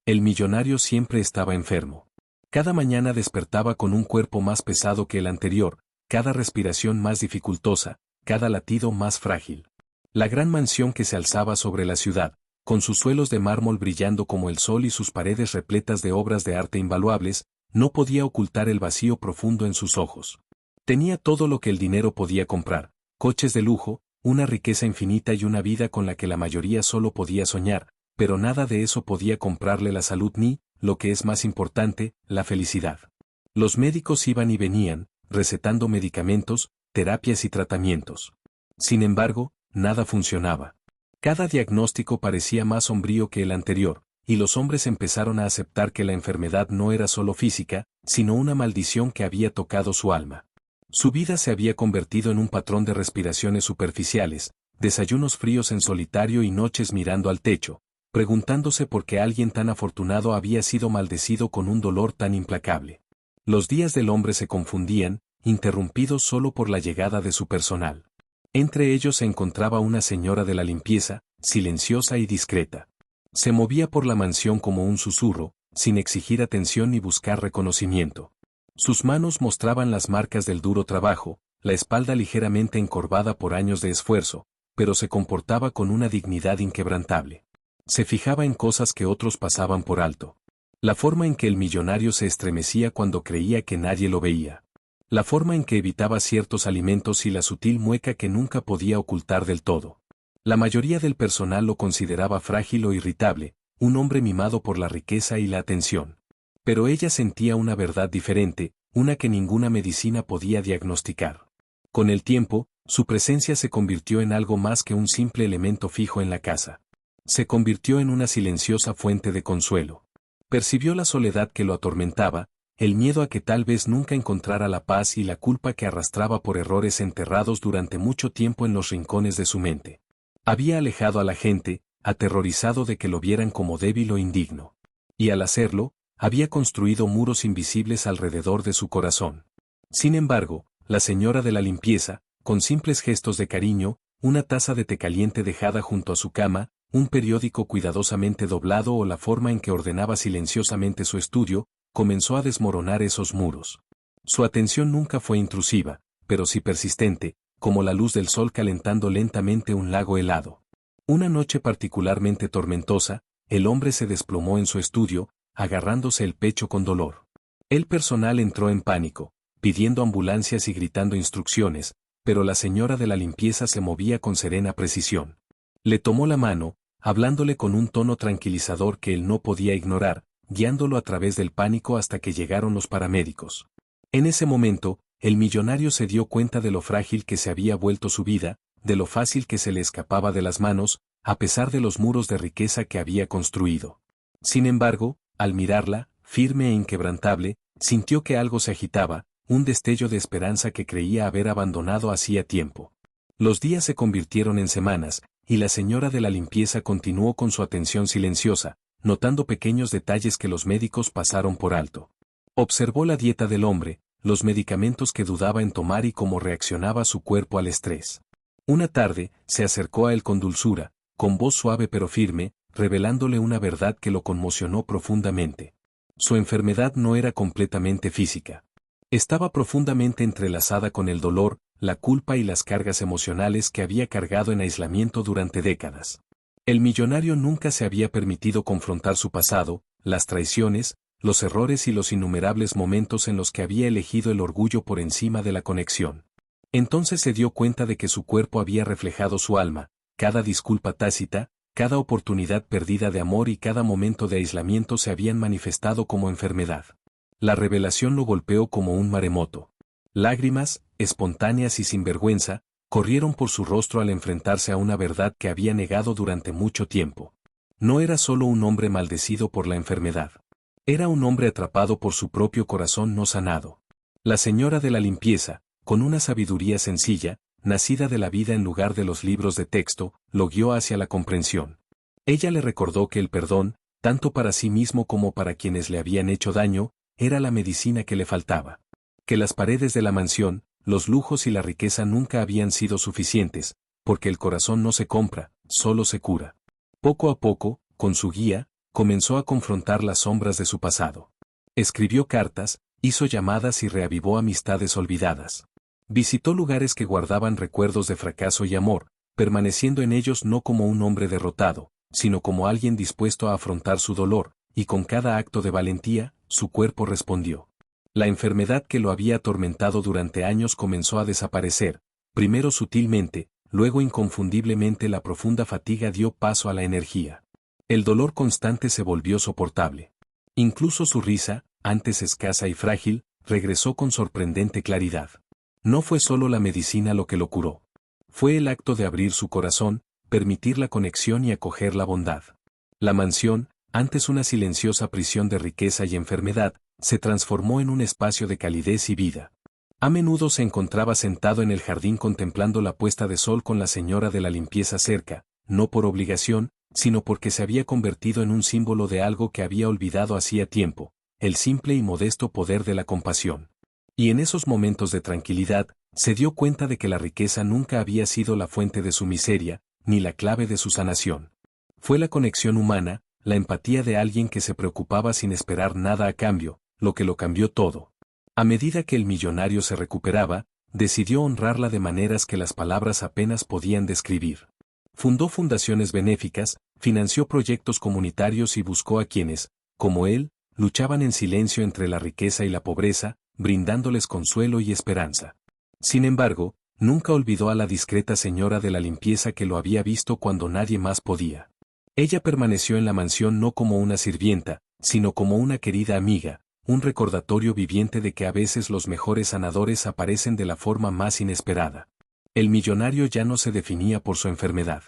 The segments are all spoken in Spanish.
El millonario siempre estaba enfermo. Cada mañana despertaba con un cuerpo más pesado que el anterior, cada respiración más dificultosa, cada latido más frágil. La gran mansión que se alzaba sobre la ciudad, con sus suelos de mármol brillando como el sol y sus paredes repletas de obras de arte invaluables, no podía ocultar el vacío profundo en sus ojos. Tenía todo lo que el dinero podía comprar: coches de lujo, una riqueza infinita y una vida con la que la mayoría solo podía soñar, pero nada de eso podía comprarle la salud ni, lo que es más importante, la felicidad. Los médicos iban y venían, recetando medicamentos, terapias y tratamientos. Sin embargo, nada funcionaba. Cada diagnóstico parecía más sombrío que el anterior, y los hombres empezaron a aceptar que la enfermedad no era solo física, sino una maldición que había tocado su alma. Su vida se había convertido en un patrón de respiraciones superficiales, desayunos fríos en solitario y noches mirando al techo, preguntándose por qué alguien tan afortunado había sido maldecido con un dolor tan implacable. Los días del hombre se confundían, interrumpidos solo por la llegada de su personal. Entre ellos se encontraba una señora de la limpieza, silenciosa y discreta. Se movía por la mansión como un susurro, sin exigir atención ni buscar reconocimiento. Sus manos mostraban las marcas del duro trabajo, la espalda ligeramente encorvada por años de esfuerzo, pero se comportaba con una dignidad inquebrantable. Se fijaba en cosas que otros pasaban por alto. La forma en que el millonario se estremecía cuando creía que nadie lo veía. La forma en que evitaba ciertos alimentos y la sutil mueca que nunca podía ocultar del todo. La mayoría del personal lo consideraba frágil o irritable, un hombre mimado por la riqueza y la atención. Pero ella sentía una verdad diferente, una que ninguna medicina podía diagnosticar. Con el tiempo, su presencia se convirtió en algo más que un simple elemento fijo en la casa. Se convirtió en una silenciosa fuente de consuelo. Percibió la soledad que lo atormentaba, el miedo a que tal vez nunca encontrara la paz y la culpa que arrastraba por errores enterrados durante mucho tiempo en los rincones de su mente. Había alejado a la gente, aterrorizado de que lo vieran como débil o indigno. Y al hacerlo, había construido muros invisibles alrededor de su corazón. Sin embargo, la señora de la limpieza, con simples gestos de cariño, una taza de té caliente dejada junto a su cama, un periódico cuidadosamente doblado o la forma en que ordenaba silenciosamente su estudio, comenzó a desmoronar esos muros. Su atención nunca fue intrusiva, pero sí persistente, como la luz del sol calentando lentamente un lago helado. Una noche particularmente tormentosa, el hombre se desplomó en su estudio, agarrándose el pecho con dolor. El personal entró en pánico, pidiendo ambulancias y gritando instrucciones, pero la señora de la limpieza se movía con serena precisión. Le tomó la mano, hablándole con un tono tranquilizador que él no podía ignorar, guiándolo a través del pánico hasta que llegaron los paramédicos. En ese momento, el millonario se dio cuenta de lo frágil que se había vuelto su vida, de lo fácil que se le escapaba de las manos, a pesar de los muros de riqueza que había construido. Sin embargo, al mirarla, firme e inquebrantable, sintió que algo se agitaba, un destello de esperanza que creía haber abandonado hacía tiempo. Los días se convirtieron en semanas, y la señora de la limpieza continuó con su atención silenciosa, notando pequeños detalles que los médicos pasaron por alto. Observó la dieta del hombre, los medicamentos que dudaba en tomar y cómo reaccionaba su cuerpo al estrés. Una tarde, se acercó a él con dulzura, con voz suave pero firme, revelándole una verdad que lo conmocionó profundamente. Su enfermedad no era completamente física. Estaba profundamente entrelazada con el dolor, la culpa y las cargas emocionales que había cargado en aislamiento durante décadas. El millonario nunca se había permitido confrontar su pasado, las traiciones, los errores y los innumerables momentos en los que había elegido el orgullo por encima de la conexión. Entonces se dio cuenta de que su cuerpo había reflejado su alma, cada disculpa tácita, cada oportunidad perdida de amor y cada momento de aislamiento se habían manifestado como enfermedad. La revelación lo golpeó como un maremoto. Lágrimas, espontáneas y sin vergüenza, corrieron por su rostro al enfrentarse a una verdad que había negado durante mucho tiempo. No era solo un hombre maldecido por la enfermedad. Era un hombre atrapado por su propio corazón no sanado. La señora de la limpieza, con una sabiduría sencilla, nacida de la vida en lugar de los libros de texto, lo guió hacia la comprensión. Ella le recordó que el perdón, tanto para sí mismo como para quienes le habían hecho daño, era la medicina que le faltaba. Que las paredes de la mansión, los lujos y la riqueza nunca habían sido suficientes, porque el corazón no se compra, solo se cura. Poco a poco, con su guía, comenzó a confrontar las sombras de su pasado. Escribió cartas, hizo llamadas y reavivó amistades olvidadas. Visitó lugares que guardaban recuerdos de fracaso y amor, permaneciendo en ellos no como un hombre derrotado, sino como alguien dispuesto a afrontar su dolor, y con cada acto de valentía, su cuerpo respondió. La enfermedad que lo había atormentado durante años comenzó a desaparecer, primero sutilmente, luego inconfundiblemente la profunda fatiga dio paso a la energía. El dolor constante se volvió soportable. Incluso su risa, antes escasa y frágil, regresó con sorprendente claridad. No fue solo la medicina lo que lo curó. Fue el acto de abrir su corazón, permitir la conexión y acoger la bondad. La mansión, antes una silenciosa prisión de riqueza y enfermedad, se transformó en un espacio de calidez y vida. A menudo se encontraba sentado en el jardín contemplando la puesta de sol con la señora de la limpieza cerca, no por obligación, sino porque se había convertido en un símbolo de algo que había olvidado hacía tiempo, el simple y modesto poder de la compasión. Y en esos momentos de tranquilidad, se dio cuenta de que la riqueza nunca había sido la fuente de su miseria, ni la clave de su sanación. Fue la conexión humana, la empatía de alguien que se preocupaba sin esperar nada a cambio, lo que lo cambió todo. A medida que el millonario se recuperaba, decidió honrarla de maneras que las palabras apenas podían describir. Fundó fundaciones benéficas, financió proyectos comunitarios y buscó a quienes, como él, luchaban en silencio entre la riqueza y la pobreza, brindándoles consuelo y esperanza. Sin embargo, nunca olvidó a la discreta señora de la limpieza que lo había visto cuando nadie más podía. Ella permaneció en la mansión no como una sirvienta, sino como una querida amiga, un recordatorio viviente de que a veces los mejores sanadores aparecen de la forma más inesperada. El millonario ya no se definía por su enfermedad.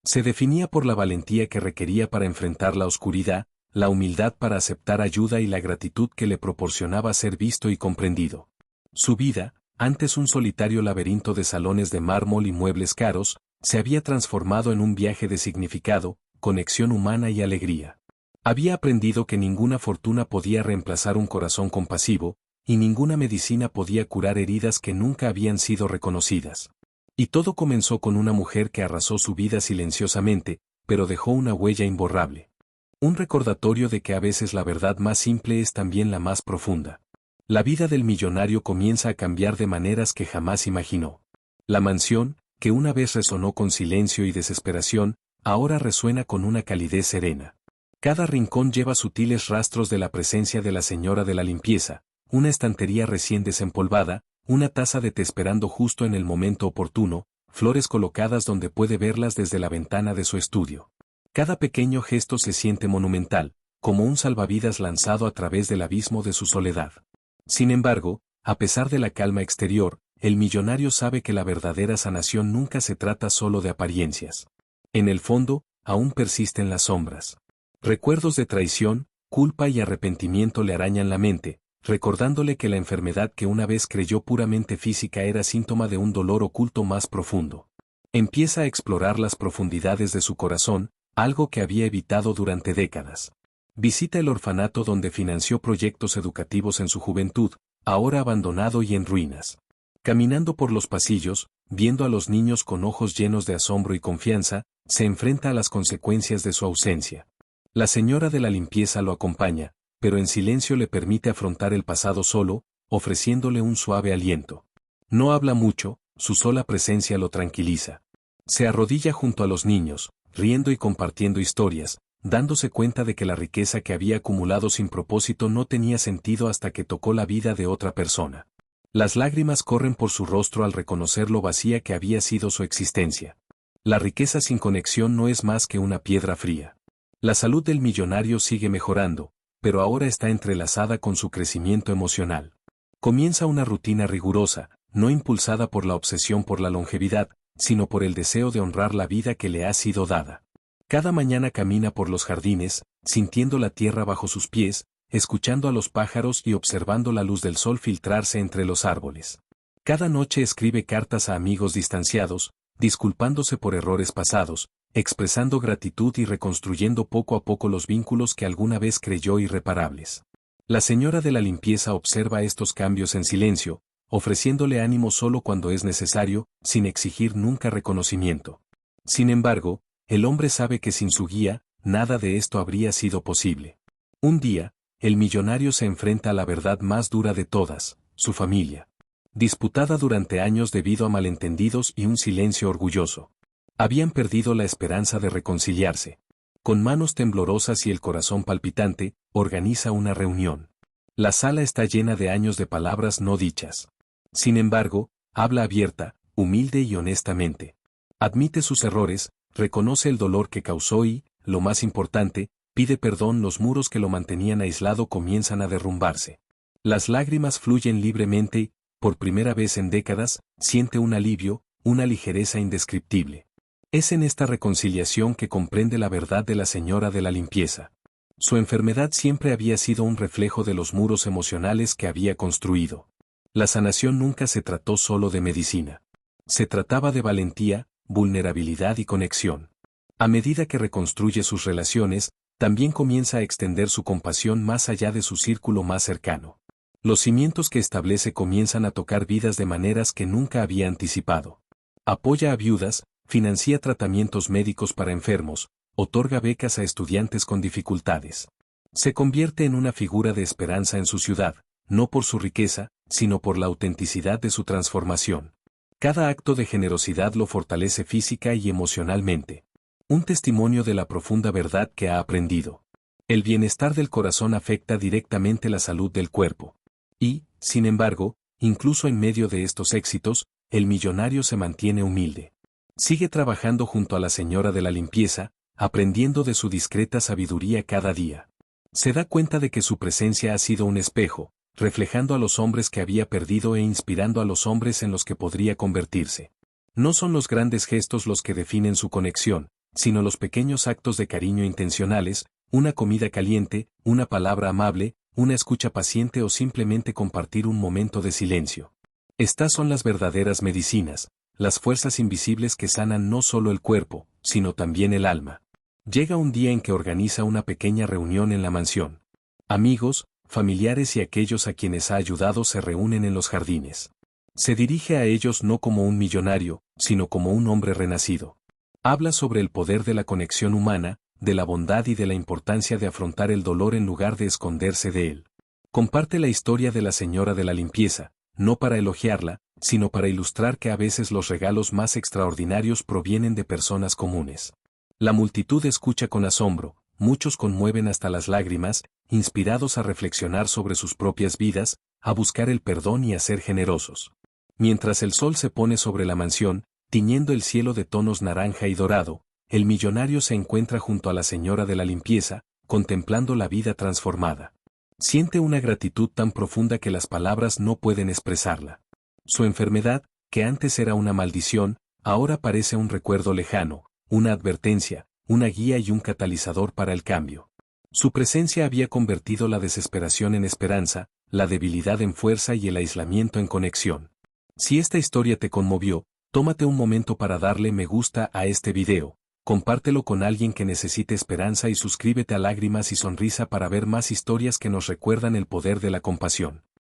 Se definía por la valentía que requería para enfrentar la oscuridad, la humildad para aceptar ayuda y la gratitud que le proporcionaba ser visto y comprendido. Su vida, antes un solitario laberinto de salones de mármol y muebles caros, se había transformado en un viaje de significado, conexión humana y alegría. Había aprendido que ninguna fortuna podía reemplazar un corazón compasivo, y ninguna medicina podía curar heridas que nunca habían sido reconocidas. Y todo comenzó con una mujer que arrasó su vida silenciosamente, pero dejó una huella imborrable. Un recordatorio de que a veces la verdad más simple es también la más profunda. La vida del millonario comienza a cambiar de maneras que jamás imaginó. La mansión, que una vez resonó con silencio y desesperación, ahora resuena con una calidez serena. Cada rincón lleva sutiles rastros de la presencia de la señora de la limpieza, una estantería recién desempolvada, una taza de té esperando justo en el momento oportuno, flores colocadas donde puede verlas desde la ventana de su estudio. Cada pequeño gesto se siente monumental, como un salvavidas lanzado a través del abismo de su soledad. Sin embargo, a pesar de la calma exterior, el millonario sabe que la verdadera sanación nunca se trata solo de apariencias. En el fondo, aún persisten las sombras. Recuerdos de traición, culpa y arrepentimiento le arañan la mente, recordándole que la enfermedad que una vez creyó puramente física era síntoma de un dolor oculto más profundo. Empieza a explorar las profundidades de su corazón, algo que había evitado durante décadas. Visita el orfanato donde financió proyectos educativos en su juventud, ahora abandonado y en ruinas. Caminando por los pasillos, viendo a los niños con ojos llenos de asombro y confianza, se enfrenta a las consecuencias de su ausencia. La señora de la limpieza lo acompaña, pero en silencio le permite afrontar el pasado solo, ofreciéndole un suave aliento. No habla mucho, su sola presencia lo tranquiliza. Se arrodilla junto a los niños, riendo y compartiendo historias, dándose cuenta de que la riqueza que había acumulado sin propósito no tenía sentido hasta que tocó la vida de otra persona. Las lágrimas corren por su rostro al reconocer lo vacía que había sido su existencia. La riqueza sin conexión no es más que una piedra fría. La salud del millonario sigue mejorando, pero ahora está entrelazada con su crecimiento emocional. Comienza una rutina rigurosa, no impulsada por la obsesión por la longevidad, sino por el deseo de honrar la vida que le ha sido dada. Cada mañana camina por los jardines, sintiendo la tierra bajo sus pies, escuchando a los pájaros y observando la luz del sol filtrarse entre los árboles. Cada noche escribe cartas a amigos distanciados, disculpándose por errores pasados, expresando gratitud y reconstruyendo poco a poco los vínculos que alguna vez creyó irreparables. La señora de la limpieza observa estos cambios en silencio, ofreciéndole ánimo solo cuando es necesario, sin exigir nunca reconocimiento. Sin embargo, el hombre sabe que sin su guía, nada de esto habría sido posible. Un día, el millonario se enfrenta a la verdad más dura de todas, su familia. Disputada durante años debido a malentendidos y un silencio orgulloso. Habían perdido la esperanza de reconciliarse. Con manos temblorosas y el corazón palpitante, organiza una reunión. La sala está llena de años de palabras no dichas. Sin embargo, habla abierta, humilde y honestamente. Admite sus errores, reconoce el dolor que causó y, lo más importante, pide perdón. Los muros que lo mantenían aislado comienzan a derrumbarse. Las lágrimas fluyen libremente y, por primera vez en décadas, siente un alivio, una ligereza indescriptible. Es en esta reconciliación que comprende la verdad de la señora de la limpieza. Su enfermedad siempre había sido un reflejo de los muros emocionales que había construido. La sanación nunca se trató solo de medicina. Se trataba de valentía, vulnerabilidad y conexión. A medida que reconstruye sus relaciones, también comienza a extender su compasión más allá de su círculo más cercano. Los cimientos que establece comienzan a tocar vidas de maneras que nunca había anticipado. Apoya a viudas, financia tratamientos médicos para enfermos, otorga becas a estudiantes con dificultades. Se convierte en una figura de esperanza en su ciudad, no por su riqueza, sino por la autenticidad de su transformación. Cada acto de generosidad lo fortalece física y emocionalmente. Un testimonio de la profunda verdad que ha aprendido. El bienestar del corazón afecta directamente la salud del cuerpo. Y, sin embargo, incluso en medio de estos éxitos, el millonario se mantiene humilde. Sigue trabajando junto a la señora de la limpieza, aprendiendo de su discreta sabiduría cada día. Se da cuenta de que su presencia ha sido un espejo, reflejando a los hombres que había perdido e inspirando a los hombres en los que podría convertirse. No son los grandes gestos los que definen su conexión, sino los pequeños actos de cariño intencionales, una comida caliente, una palabra amable, una escucha paciente o simplemente compartir un momento de silencio. Estas son las verdaderas medicinas, las fuerzas invisibles que sanan no solo el cuerpo, sino también el alma. Llega un día en que organiza una pequeña reunión en la mansión. Amigos, familiares y aquellos a quienes ha ayudado se reúnen en los jardines. Se dirige a ellos no como un millonario, sino como un hombre renacido. Habla sobre el poder de la conexión humana, de la bondad y de la importancia de afrontar el dolor en lugar de esconderse de él. Comparte la historia de la señora de la limpieza, no para elogiarla, sino para ilustrar que a veces los regalos más extraordinarios provienen de personas comunes. La multitud escucha con asombro, muchos conmueven hasta las lágrimas, inspirados a reflexionar sobre sus propias vidas, a buscar el perdón y a ser generosos. Mientras el sol se pone sobre la mansión, tiñendo el cielo de tonos naranja y dorado, el millonario se encuentra junto a la señora de la limpieza, contemplando la vida transformada. Siente una gratitud tan profunda que las palabras no pueden expresarla. Su enfermedad, que antes era una maldición, ahora parece un recuerdo lejano, una advertencia, una guía y un catalizador para el cambio. Su presencia había convertido la desesperación en esperanza, la debilidad en fuerza y el aislamiento en conexión. Si esta historia te conmovió, tómate un momento para darle me gusta a este video, compártelo con alguien que necesite esperanza y suscríbete a Lágrimas y Sonrisa para ver más historias que nos recuerdan el poder de la compasión.